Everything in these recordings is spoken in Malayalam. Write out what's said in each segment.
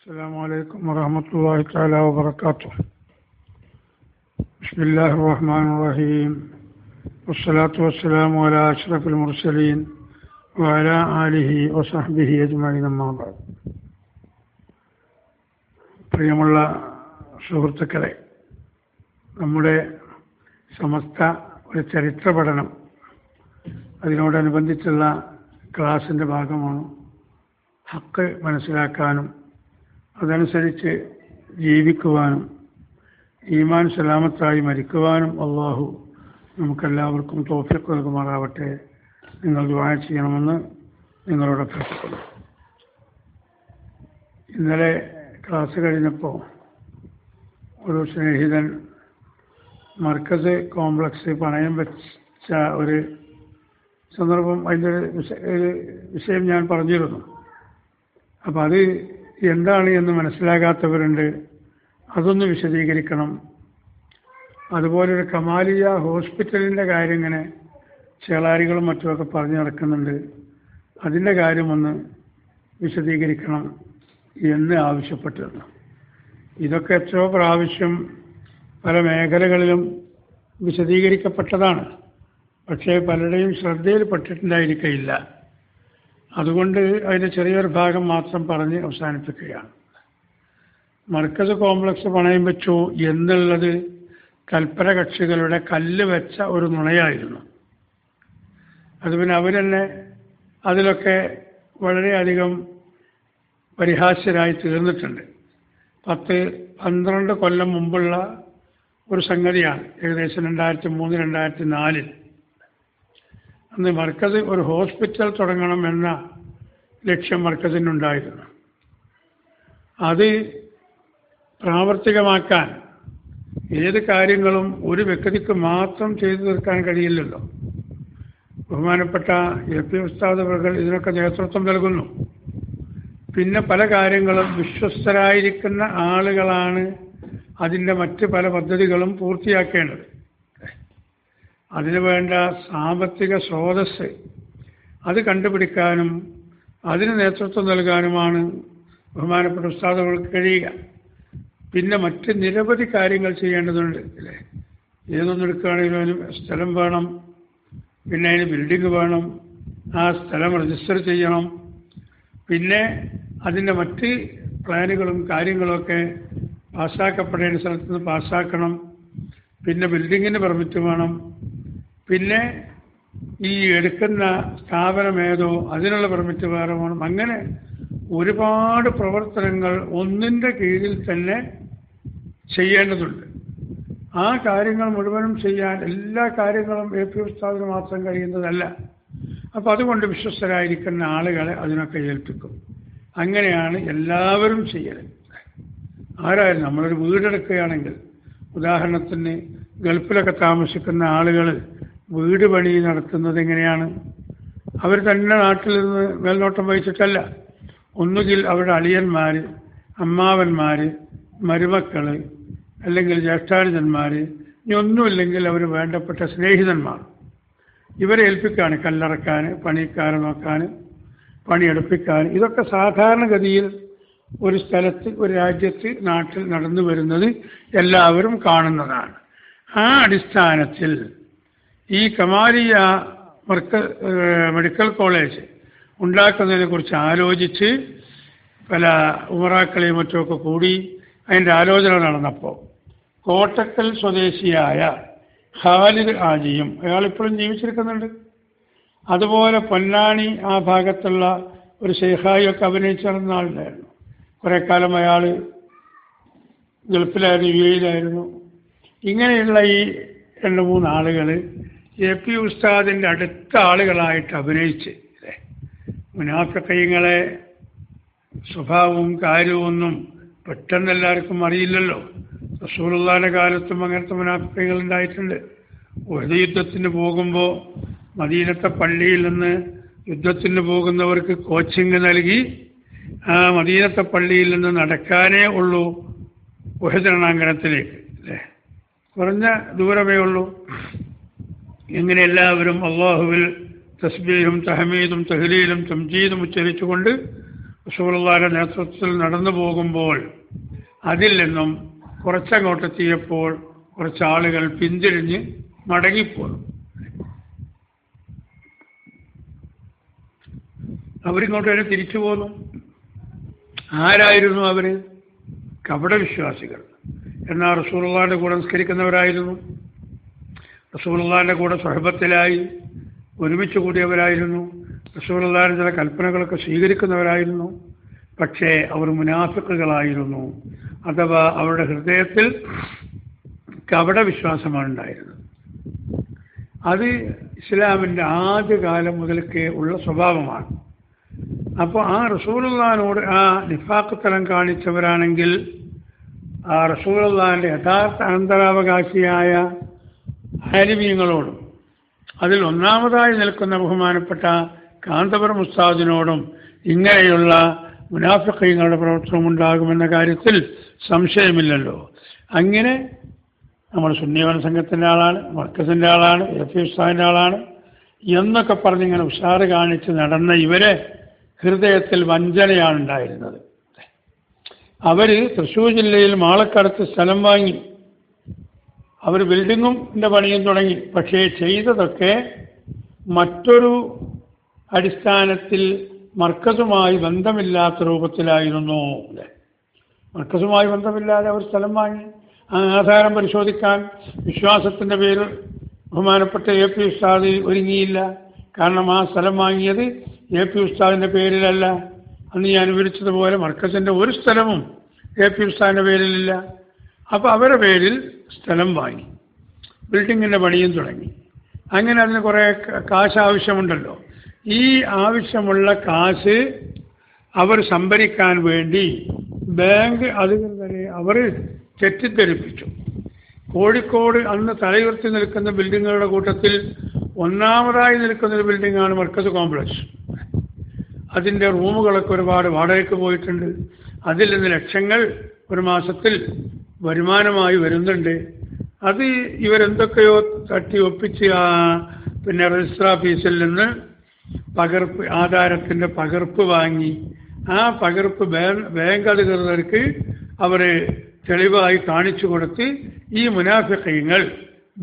السلام عليكم ورحمة الله تعالى وبركاته. بسم الله الرحمن الرحيم والصلاة والسلام على أشرف المرسلين وعلى آله وصحبه أجمعين أما بعد. പ്രിയമുള്ള സുഹൃത്തുക്കളെ, നമ്മുടെ സമസ്ത ഒരു ചരിത്ര പഠനം അതിനോടനുബന്ധിച്ചുള്ള ക്ലാസിൻ്റെ ഭാഗമാണ്. ഹക്ക് മനസ്സിലാക്കാനും അതനുസരിച്ച് ജീവിക്കുവാനും ഈമാൻ സലാമത്തായി മരിക്കുവാനും അള്ളാഹു നമുക്കെല്ലാവർക്കും തൗഫീഖ് നൽകുമാറാവട്ടെ. നിങ്ങൾ ദുആ ചെയ്യണമെന്ന് നിങ്ങളോട് അഭ്യർത്ഥിക്കുന്നു. ഇന്നലെ ക്ലാസ് കഴിഞ്ഞപ്പോൾ ഒരു സ്നേഹിതൻ മർക്കസ് കോംപ്ലക്സ് പണയം വെച്ച ഒരു സന്ദർഭം, അതിൻ്റെ ഒരു വിഷയം ഞാൻ പറഞ്ഞിരുന്നു. അപ്പം അത് എന്താണ് എന്ന് മനസ്സിലാകാത്തവരുണ്ട്, അതൊന്ന് വിശദീകരിക്കണം. അതുപോലൊരു കമാലിയ ഹോസ്പിറ്റലിൻ്റെ കാര്യം ഇങ്ങനെ ചേളാരികളും മറ്റുമൊക്കെ പറഞ്ഞു നടക്കുന്നുണ്ട്, അതിൻ്റെ കാര്യമൊന്ന് വിശദീകരിക്കണം എന്ന് ആവശ്യപ്പെട്ടിരുന്നു. ഇതൊക്കെ എത്രയോ പ്രാവശ്യം പല മേഖലകളിലും വിശദീകരിക്കപ്പെട്ടതാണ്. പക്ഷേ പലരുടെയും ശ്രദ്ധയിൽപ്പെട്ടിട്ടുണ്ടായിരിക്കില്ല. അതുകൊണ്ട് അതിൻ്റെ ചെറിയൊരു ഭാഗം മാത്രം പറഞ്ഞ് അവസാനിപ്പിക്കുകയാണ്. മർക്കസ് കോംപ്ലക്സ് പണയം വെച്ചു എന്നുള്ളത് കൽപ്പന കക്ഷികളുടെ കല്ല് വെച്ച ഒരു നുണയായിരുന്നു. അത് പിന്നെ അവരെന്നെ അതിലൊക്കെ വളരെയധികം പരിഹാസ്യരായി തീർന്നിട്ടുണ്ട്. 10-12 കൊല്ലം മുമ്പുള്ള ഒരു സംഗതിയാണ്. ഏകദേശം 2003-2004 അന്ന് മർക്കസ് ഒരു ഹോസ്പിറ്റൽ തുടങ്ങണം എന്ന ലക്ഷ്യം മർക്കസിനുണ്ടായിരുന്നു. അത് പ്രാവർത്തികമാക്കാൻ ഏത് കാര്യങ്ങളും ഒരു വ്യക്തിക്ക് മാത്രം ചെയ്തു തീർക്കാൻ കഴിയില്ലല്ലോ. ബഹുമാനപ്പെട്ട എ.പി. ഉസ്താദ് അവர்கள் ഇതിനൊക്കെ നേതൃത്വം നൽകുന്നു. പിന്നെ പല കാര്യങ്ങളും വിശ്വസ്തരായിരിക്കുന്ന ആളുകളാണ് അതിൻ്റെ മറ്റ് പല പദ്ധതികളും പൂർത്തിയാക്കേണ്ടത്. അതിനു വേണ്ട സാമ്പത്തിക സ്രോതസ് അത് കണ്ടുപിടിക്കാനും അതിന് നേതൃത്വം നൽകാനുമാണ് ബഹുമാനപ്പെട്ട ഉസ്താദുകൾക്ക് കഴിയുക. പിന്നെ മറ്റ് നിരവധി കാര്യങ്ങൾ ചെയ്യേണ്ടതുണ്ട്. അല്ലേ, ഏതൊന്നും എടുക്കുകയാണെങ്കിലും അതിന് സ്ഥലം വേണം, പിന്നെ അതിന് ബിൽഡിംഗ് വേണം, ആ സ്ഥലം രജിസ്റ്റർ ചെയ്യണം, പിന്നെ അതിൻ്റെ മറ്റ് പ്ലാനുകളും കാര്യങ്ങളൊക്കെ പാസ്സാക്കപ്പെടേണ്ട സ്ഥലത്ത് നിന്ന് പാസ്സാക്കണം, പിന്നെ ബിൽഡിങ്ങിന് പെർമിറ്റ് വേണം, പിന്നെ ഈ എടുക്കുന്ന സ്ഥാപനം ഏതോ അതിനുള്ള പെർമിറ്റ് വേറെ വേണം. അങ്ങനെ ഒരുപാട് പ്രവർത്തനങ്ങൾ ഒന്നിൻ്റെ കീഴിൽ തന്നെ ചെയ്യേണ്ടതുണ്ട്. ആ കാര്യങ്ങൾ മുഴുവനും ചെയ്യാൻ എല്ലാ കാര്യങ്ങളും എ.പി. ഉസ്താദിന് മാത്രം കഴിയുന്നതല്ല. അപ്പം അതുകൊണ്ട് വിശ്വസ്തരായിരിക്കുന്ന ആളുകളെ അതിനൊക്കെ ഏൽപ്പിക്കും. അങ്ങനെയാണ് എല്ലാവരും ചെയ്യല്. ആരായാലും നമ്മളൊരു വീടെടുക്കുകയാണെങ്കിൽ, ഉദാഹരണത്തിന് ഗൾഫിലൊക്കെ താമസിക്കുന്ന ആളുകൾ വീട് പണി നടത്തുന്നത് എങ്ങനെയാണ്? അവർ തന്നെ നാട്ടിൽ നിന്ന് മേൽനോട്ടം വഹിച്ചിട്ടല്ല. ഒന്നുകിൽ അവരുടെ അളിയന്മാർ, അമ്മാവന്മാർ, മരുമക്കൾ, അല്ലെങ്കിൽ ജ്യേഷ്ഠാനുജന്മാർ, ഇനി ഒന്നുമില്ലെങ്കിൽ അവർ വേണ്ടപ്പെട്ട സ്നേഹിതന്മാർ, ഇവരെ ഏൽപ്പിക്കുകയാണ് കല്ലറക്കാൻ, പണിക്കാരെ നോക്കാൻ, പണിയെടുപ്പിക്കാൻ. ഇതൊക്കെ സാധാരണഗതിയിൽ ഒരു സ്ഥലത്ത്, ഒരു രാജ്യത്ത്, നാട്ടിൽ നടന്നു വരുന്നത് എല്ലാവരും കാണുന്നതാണ്. ആ അടിസ്ഥാനത്തിൽ ഈ കമാലിയ മെഡിക്കൽ കോളേജ് ഉണ്ടാക്കുന്നതിനെ കുറിച്ച് ആലോചിച്ച് പല ഉമറാക്കളെയും മറ്റുമൊക്കെ കൂടി അതിൻ്റെ ആലോചന നടന്നപ്പോൾ കോട്ടക്കൽ സ്വദേശിയായ ഖാലിദ് ആജിയും, അയാളിപ്പോഴും ജീവിച്ചിരിക്കുന്നുണ്ട്, അതുപോലെ പൊന്നാനി ആ ഭാഗത്തുള്ള ഒരു ഷെയ്ഖായൊക്കെ അഭിനയിച്ചിരുന്ന ആളുണ്ടായിരുന്നു. കുറേ കാലം അയാൾ ഗൾഫിലായിരുന്നു, യു.എയിലായിരുന്നു. ഇങ്ങനെയുള്ള ഈ 2-3 ആളുകൾ എ.പി. ഉസ്താദിൻ്റെ അടുത്ത ആളുകളായിട്ട് അഭിനയിച്ച്, മുനാഫിഖീങ്ങളെ സ്വഭാവവും കാര്യവും ഒന്നും പെട്ടെന്ന് എല്ലാവർക്കും അറിയില്ലല്ലോ. റസൂലുള്ളാഹിന്റെ കാലത്തും അങ്ങനത്തെ മുനാഫിഖീങ്ങൾ ഉണ്ടായിട്ടുണ്ട്. ഒരു യുദ്ധത്തിന് പോകുമ്പോൾ മദീനത്തെ പള്ളിയിൽ നിന്ന് യുദ്ധത്തിന് പോകുന്നവർക്ക് കോച്ചിങ് നൽകി ആ മദീനത്തെ പള്ളിയിൽ നിന്ന് നടക്കാനേ ഉള്ളൂ ഉഹദ് രണാങ്കണത്തിലേക്ക്. അല്ലേ, കുറഞ്ഞ ദൂരമേ ഉള്ളൂ. ഇങ്ങനെ എല്ലാവരും അള്ളാഹുവിൽ തസ്ബീഹും തഹമീദും തഹ്ലീലും തംജീദും ഉച്ചരിച്ചുകൊണ്ട് റസൂലുള്ളാഹിയുടെ നേതൃത്വത്തിൽ നടന്നു പോകുമ്പോൾ അതിൽ നിന്നും കുറച്ചങ്ങോട്ടെത്തിയപ്പോൾ കുറച്ചാളുകൾ പിന്തിരിഞ്ഞ് മടങ്ങിപ്പോന്നു. അവരിങ്ങോട്ട് തന്നെ തിരിച്ചു പോന്നു. ആരായിരുന്നു അവര്? കപടവിശ്വാസികൾ. എന്നാൽ റസൂലുള്ളാഹിയുടെ കൂടെ നിസ്കരിക്കുന്നവരായിരുന്നു, റസൂലുള്ളാഹിയുടെ കൂടെ സ്വഹബത്തിലായി ഒരുമിച്ച് കൂടിയവരായിരുന്നു, റസൂലുള്ളാഹിയുടെ ചില കൽപ്പനകളൊക്കെ സ്വീകരിക്കുന്നവരായിരുന്നു. പക്ഷേ അവർ മുനാഫിക്കുകളായിരുന്നു. അഥവാ അവരുടെ ഹൃദയത്തിൽ കപടവിശ്വാസമാണ് ഉണ്ടായിരുന്നത്. അത് ഇസ്ലാമിൻ്റെ ആദ്യകാലം മുതൽക്കേ ഉള്ള സ്വഭാവമാണ്. അപ്പോൾ ആ റസൂലുള്ളാഹിനോട് ആ നിഫാഖ് തലം കാണിച്ചവരാണെങ്കിൽ ആ റസൂലുള്ളാഹിൻ്റെ യഥാർത്ഥ അനന്തരാവകാശിയായ ആലിമീങ്ങളോടും അതിൽ ഒന്നാമതായി നിൽക്കുന്ന ബഹുമാനപ്പെട്ട കാന്തപുരം ഉസ്താദിനോടും ഇങ്ങനെയുള്ള മുനാഫിഖീങ്ങളുടെ പ്രവർത്തനം ഉണ്ടാകുമെന്ന കാര്യത്തിൽ സംശയമില്ലല്ലോ. അങ്ങനെ നമ്മൾ സുന്നിവന സംഘത്തിൻ്റെ ആളാണ്, മർക്കസിൻ്റെ ആളാണ്, എഫ് ഉസ്താദിൻ്റെ ആളാണ് എന്നൊക്കെ പറഞ്ഞിങ്ങനെ ഉഷാറ് കാണിച്ച് നടന്ന ഇവരെ ഹൃദയത്തിൽ വഞ്ചനയാണ് ഉണ്ടായിരുന്നത്. അവർ തൃശ്ശൂർ ജില്ലയിൽ മാളക്കടത്ത് സ്ഥലം വാങ്ങി, അവർ ബിൽഡിങ്ങിൻ്റെ പണിയും തുടങ്ങി. പക്ഷേ ചെയ്തതൊക്കെ മറ്റൊരു അടിസ്ഥാനത്തിൽ മർക്കസുമായി ബന്ധമില്ലാത്ത രൂപത്തിലായിരുന്നു. മർക്കസുമായി ബന്ധമില്ലാതെ അവർ സ്ഥലം വാങ്ങി. ആ ആധാരം പരിശോധിക്കാൻ വിശ്വാസത്തിൻ്റെ പേരിൽ ബഹുമാനപ്പെട്ട എ പി ഉസ്താദ് ഒരുങ്ങിയില്ല. കാരണം ആ സ്ഥലം വാങ്ങിയത് എ പി ഉസ്താദിൻ്റെ പേരിലല്ല. അന്ന് ഞാൻ വിവരിച്ചതുപോലെ മർക്കസിൻ്റെ ഒരു സ്ഥലവും എ പി ഉസ്താദിൻ്റെ പേരിലില്ല. അപ്പോൾ അവരുടെ പേരിൽ സ്ഥലം വാങ്ങി, ബിൽഡിങ്ങിൻ്റെ പണിയും തുടങ്ങി. അങ്ങനെ അതിന് കുറേ കാശ് ആവശ്യമുണ്ടല്ലോ. ഈ ആവശ്യമുള്ള കാശ് അവർ സംഭരിക്കാൻ വേണ്ടി ബാങ്ക് അധികൃതരെ അവർ തെറ്റിദ്ധരിപ്പിച്ചു. കോഴിക്കോട് അന്ന് തലയുയർത്തി നിൽക്കുന്ന ബിൽഡിങ്ങുകളുടെ കൂട്ടത്തിൽ ഒന്നാമതായി നിൽക്കുന്നൊരു ബിൽഡിങ്ങാണ് മർക്കസ് കോംപ്ലക്സ്. അതിൻ്റെ റൂമുകളൊക്കെ ഒരുപാട് വാടകയ്ക്ക് പോയിട്ടുണ്ട്. അതിൽ നിന്ന് ലക്ഷങ്ങൾ ഒരു മാസത്തിൽ വരുമാനമായി വരുന്നുണ്ട്. അത് ഇവരെന്തൊക്കെയോ തട്ടി ഒപ്പിച്ച് പിന്നെ രജിസ്റ്റർ ഓഫീസിൽ നിന്ന് പകർപ്പ്, ആധാരത്തിൻ്റെ പകർപ്പ് വാങ്ങി. ആ പകർപ്പ് ബാങ്ക് അധികൃതർക്ക് അവർ തെളിവായി കാണിച്ചു കൊടുത്ത് ഈ മുനാഫിഖീങ്ങൾ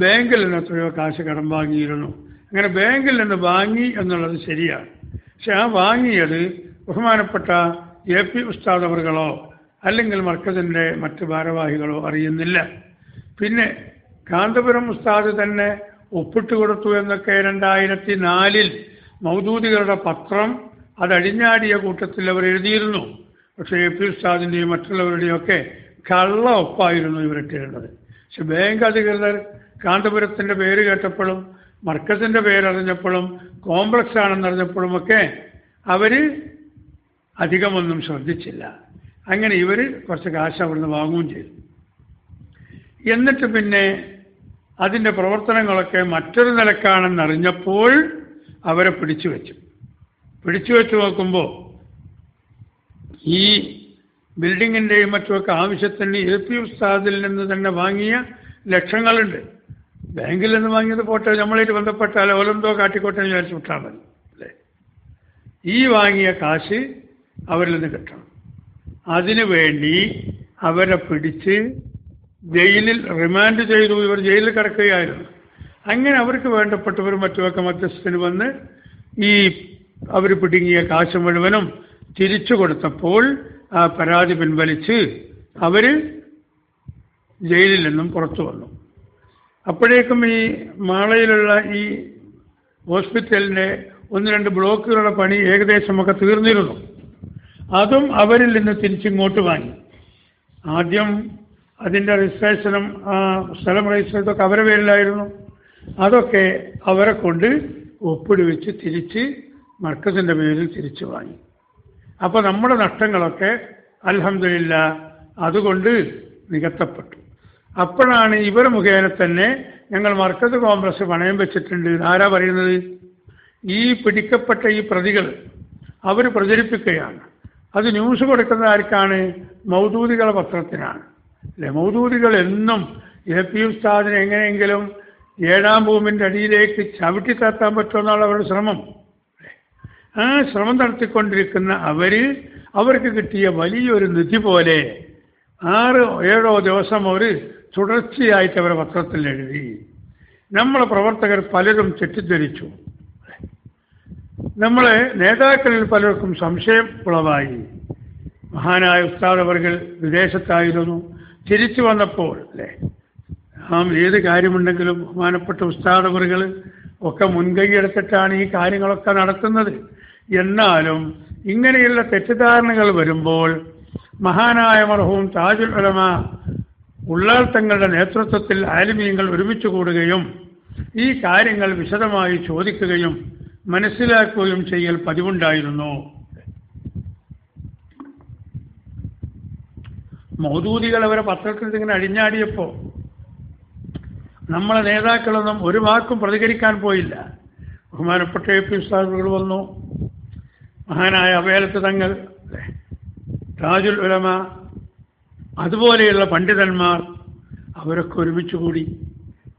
ബാങ്കിൽ നിന്ന് എത്രയോ കാശ് കടം വാങ്ങിയിരുന്നു. അങ്ങനെ ബാങ്കിൽ നിന്ന് വാങ്ങി എന്നുള്ളത് ശരിയാണ്. പക്ഷെ ആ വാങ്ങിയത് ബഹുമാനപ്പെട്ട എ പി ഉസ്താദ് അവറുകളോ അല്ലെങ്കിൽ മർക്കസിൻ്റെ മറ്റ് ഭാരവാഹികളോ അറിയുന്നില്ല. പിന്നെ കാന്തപുരം ഉസ്താദ് തന്നെ ഒപ്പിട്ട് കൊടുത്തു എന്നൊക്കെ 2004 മൗദൂദികളുടെ പത്രം അതഴിഞ്ഞാടിയ കൂട്ടത്തിൽ അവർ എഴുതിയിരുന്നു. പക്ഷേ എ പി ഉസ്താദിൻ്റെയും മറ്റുള്ളവരുടെയൊക്കെ കള്ള ഒപ്പായിരുന്നു ഇവരിട്ടിരുന്നത്. പക്ഷെ ബാങ്ക് അധികൃതർ കാന്തപുരത്തിൻ്റെ പേര് കേട്ടപ്പോഴും മർക്കസിൻ്റെ പേരറിഞ്ഞപ്പോഴും കോംപ്ലക്സ് ആണെന്നറിഞ്ഞപ്പോഴുമൊക്കെ അവർ അധികമൊന്നും ശ്രദ്ധിച്ചില്ല. അങ്ങനെ ഇവർ കുറച്ച് കാശ് അവിടുന്ന് വാങ്ങുകയും ചെയ്തു. എന്നിട്ട് പിന്നെ അതിൻ്റെ പ്രവർത്തനങ്ങളൊക്കെ മറ്റൊരു നിലക്കാണെന്നറിഞ്ഞപ്പോൾ അവരെ പിടിച്ചു വെച്ച് നോക്കുമ്പോൾ ഈ ബിൽഡിങ്ങിൻ്റെയും മറ്റുമൊക്കെ ആവശ്യത്തിന് എ പി ഉസ്താദിൽ നിന്ന് തന്നെ വാങ്ങിയ ലക്ഷങ്ങളുണ്ട്. ബാങ്കിൽ നിന്ന് വാങ്ങിയത് പോട്ടെ, നമ്മളായിട്ട് ബന്ധപ്പെട്ടാൽ ഓലെന്തോ കാട്ടിക്കോട്ടെ എന്ന് വിചാരിച്ചു വിട്ടാൽ മതി അല്ലേ. ഈ വാങ്ങിയ കാശ് അവരിൽ നിന്ന് കിട്ടണം. അതിനു വേണ്ടി അവരെ പിടിച്ച് ജയിലിൽ റിമാൻഡ് ചെയ്തു. ഇവർ ജയിലിൽ കിടക്കുകയായിരുന്നു. അങ്ങനെ അവർക്ക് വേണ്ടപ്പെട്ടവരും മറ്റുമൊക്കെ മധ്യസ്ഥന് വന്ന് ഈ അവർ പിടുങ്ങിയ കാശ് മുഴുവനും തിരിച്ചു കൊടുത്തപ്പോൾ ആ പരാതി പിൻവലിച്ച് അവർ ജയിലിൽ നിന്നും പുറത്തു വന്നു. അപ്പോഴേക്കും ഈ മാളയിലുള്ള ഈ ഹോസ്പിറ്റലിൻ്റെ 1-2 ബ്ലോക്കുകളുടെ പണി ഏകദേശമൊക്കെ തീർന്നിരുന്നു. അതും അവരിൽ നിന്ന് തിരിച്ചിങ്ങോട്ട് വാങ്ങി. ആദ്യം അതിൻ്റെ രജിസ്ട്രേഷനും സ്ഥലം രജിസ്ട്രേഷനൊക്കെ അവരുടെ പേരിലായിരുന്നു. അതൊക്കെ അവരെ കൊണ്ട് ഒപ്പിടുവെച്ച് തിരിച്ച് മർക്കസിൻ്റെ പേരിൽ തിരിച്ചു വാങ്ങി. അപ്പോൾ നമ്മുടെ നഷ്ടങ്ങളൊക്കെ അൽഹംദുലില്ലാ അതുകൊണ്ട് നികത്തപ്പെട്ടു. അപ്പോഴാണ് ഇവർ മുഖേന തന്നെ ഞങ്ങൾ മർക്കസ് കോംപ്ലക്സ് പണയം വെച്ചിട്ടുണ്ട്. ആരാ പറയുന്നത്? ഈ പിടിക്കപ്പെട്ട ഈ പ്രതികൾ അവർ പ്രചരിപ്പിക്കുകയാണ്. അത് ന്യൂസ് കൊടുക്കുന്ന ആർക്കാണ്? മൗദൂദികളുടെ പത്രത്തിനാണ് അല്ലേ. മൗദൂദികൾ എന്നും എ പി ഉസ്താദിനെ എങ്ങനെയെങ്കിലും 7ാം ഭൂമിൻ്റെ അടിയിലേക്ക് ചവിട്ടി താത്താൻ പറ്റുമെന്നുള്ള അവരുടെ ശ്രമം. ആ ശ്രമം നടത്തിക്കൊണ്ടിരിക്കുന്ന അവർ അവർക്ക് കിട്ടിയ വലിയൊരു നിധി പോലെ 6-7 ദിവസം അവർ തുടർച്ചയായിട്ട് അവരെ പത്രത്തിൽ എഴുതി. നമ്മളെ പ്രവർത്തകർ പലരും തെറ്റിദ്ധരിച്ചു. നമ്മളെ നേതാക്കളിൽ പലർക്കും സംശയം ഉളവായി. മഹാനായ ഉസ്താദ് അവർകൾ വിദേശത്തായിരുന്നു. തിരിച്ചു വന്നപ്പോൾ ഏത് കാര്യമുണ്ടെങ്കിലും ബഹുമാനപ്പെട്ട ഉസ്താദ് അവർകൾ ഒക്കെ മുൻകൈ എടുത്തിട്ടാണ് ഈ കാര്യങ്ങളൊക്കെ നടത്തുന്നത്. എന്നാലും ഇങ്ങനെയുള്ള തെറ്റിദ്ധാരണകൾ വരുമ്പോൾ മഹാനായ മർഹൂം താജുൽ ഉലമ ഉള്ളാൾ തങ്ങളുടെ നേതൃത്വത്തിൽ ആലിമീങ്ങൾ ഒരുമിച്ച് കൂടുകയും ഈ കാര്യങ്ങൾ വിശദമായി ചോദിക്കുകയും മനസ്സിലാക്കുകയും ചെയ്യൽ പതിവുണ്ടായിരുന്നു. മൗദൂദികൾ അവരെ പത്രത്തിൽ ഇങ്ങനെ അഴിഞ്ഞാടിയപ്പോൾ നമ്മളെ നേതാക്കളൊന്നും ഒരു വാക്കും പ്രതികരിക്കാൻ പോയില്ല. ബഹുമാനപ്പെട്ട എ.പി. ഉസ്താദുകൾ വന്നു, മഹാനായ അവേലത്ത് തങ്ങൾ, താജുൽ ഉലമ, അതുപോലെയുള്ള പണ്ഡിതന്മാർ അവരൊക്കെ ഒരുമിച്ച് കൂടി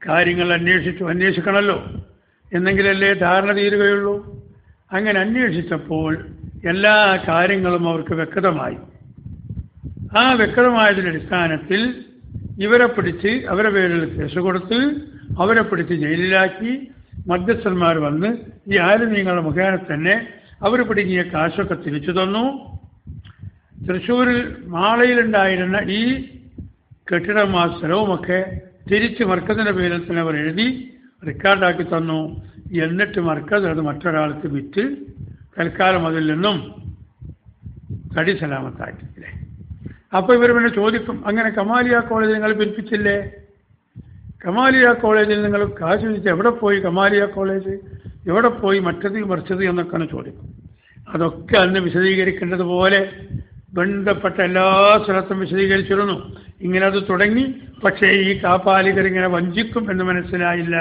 കാര്യങ്ങൾ അന്വേഷിക്കണമല്ലോ, എന്നെങ്കിലല്ലേ ധാരണ തീരുകയുള്ളൂ. അങ്ങനെ അന്വേഷിച്ചപ്പോൾ എല്ലാ കാര്യങ്ങളും അവർക്ക് വ്യക്തമായി. ആ വ്യക്തമായതിൻ്റെ അടിസ്ഥാനത്തിൽ ഇവരെ പിടിച്ച് അവരെ പേരിൽ കേസ് കൊടുത്ത് അവരെ പിടിച്ച് ജയിലിലാക്കി. മധ്യസ്ഥന്മാർ വന്ന് ഈ ആലിമീങ്ങളുടെ മുഖേന തന്നെ അവർ പിടുങ്ങിയ കാശൊക്കെ തിരിച്ചു തന്നു. തൃശ്ശൂരിൽ മാളയിലുണ്ടായിരുന്ന ഈ കെട്ടിടം ആ സ്ഥലവുമൊക്കെ തിരിച്ച് മർക്കസിൻ്റെ പേരിൽ തന്നെ അവർ എഴുതി റെക്കോർഡാക്കി തന്നു. എന്നിട്ട് മർക്കസ് അത് മറ്റൊരാൾക്ക് വിറ്റ് തൽക്കാലം അതിൽ നിന്നും തടി സലാമത്താക്കിയില്ലേ. അപ്പോൾ ഇവർ പിന്നെ ചോദിക്കും, അങ്ങനെ കമാലിയ കോളേജിൽ നിങ്ങൾ പിരിപ്പിച്ചില്ലേ? കമാലിയ കോളേജിൽ നിങ്ങൾ കാശ് വിധിച്ച് എവിടെ പോയി? കമാലിയ കോളേജ് എവിടെ പോയി? മറ്റത് മറിച്ചത് എന്നൊക്കെയാണ് ചോദിക്കും. അതൊക്കെ അന്ന് വിശദീകരിക്കേണ്ടതുപോലെ ബന്ധപ്പെട്ട എല്ലാ സ്ഥലത്തും വിശദീകരിച്ചിരുന്നു. ഇങ്ങനെ അത് തുടങ്ങി. പക്ഷേ ഈ കാപ്പാലികർ ഇങ്ങനെ വഞ്ചിക്കും എന്ന് മനസ്സിലായില്ല.